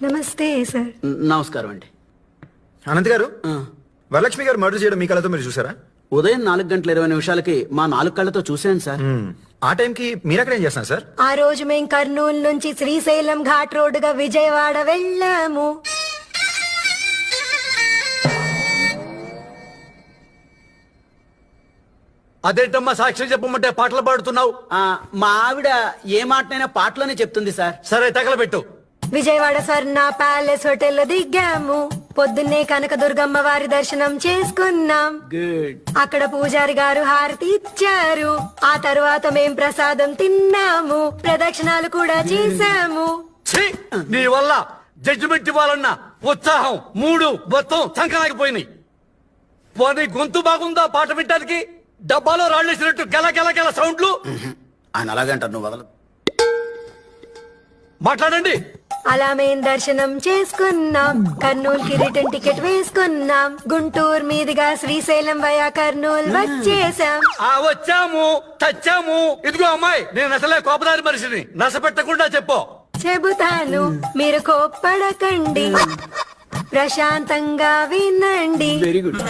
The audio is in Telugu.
నమస్తే సార్. నమస్కారం అండి. అనంత్ గారు, వరలక్ష్మి గారు మర్డర్ చేయడం మీ కళ్ళతో మీరు చూసారా? ఉదయం 4:20 మా 4 కళ్ళతో చూశాను సార్. ఆ టైంకి మీరక్కడ ఏం చేస్తున్నారు సార్? ఆ రోజు మేం కర్నూలు నుంచి శ్రీశైలం ఘాట్ రోడ్డుగా విజయవాడ వెళ్ళాము. అదేంటమ్మా సాక్ష్యం చెప్పమంటే పాటలు పాడుతున్నావు? మా ఆవిడ ఏ మాటనైనా పాటలోనే చెప్తుంది సార్. సరే తగలబెట్టు. విజయవాడ స్వర్ణ ప్యాలెస్ హోటల్లో దిగాము. పొద్దున్నే కనకదుర్గమ్మ వారి దర్శనం చేసుకున్నాం. గుడ్. అక్కడ పూజారి గారు హారతి ఇచ్చారు. ఆ తర్వాత మేం ప్రసాదం తిన్నాము. ప్రదక్షిణాలు కూడా చేశాము. ఛీ! నీ వల్ల జడ్జిమెంట్ ఇవ్వాలన్నా ఉత్సాహం మూడు మొత్తం సంకనాగిపోయినాయి. పోనీ గొంతు బాగుందా పాట వినడానికి? డబ్బాలో రాళ్ళేసినట్టు గెల గెల గెల సౌండ్లు. ఆయన అలాగంటారు, నువ్వు వదల. మాట్లాడండి. అలా మేం దర్శనం చేసుకున్నాం. కర్నూలుకి రిటర్న్ టికెట్ వేసుకున్నాం. గుంటూరు మీదుగా శ్రీశైలం వయా కర్నూలు వచ్చేసాం. వచ్చాము, చచ్చాము. ఇదిగో అమ్మాయి, నేను అసలే కోపదారి మనిషిని. నశ పెట్టకుండా చెప్పు. చెబుతాను, మీరు కోప్పడకండి, ప్రశాంతంగా వినండి. Very good.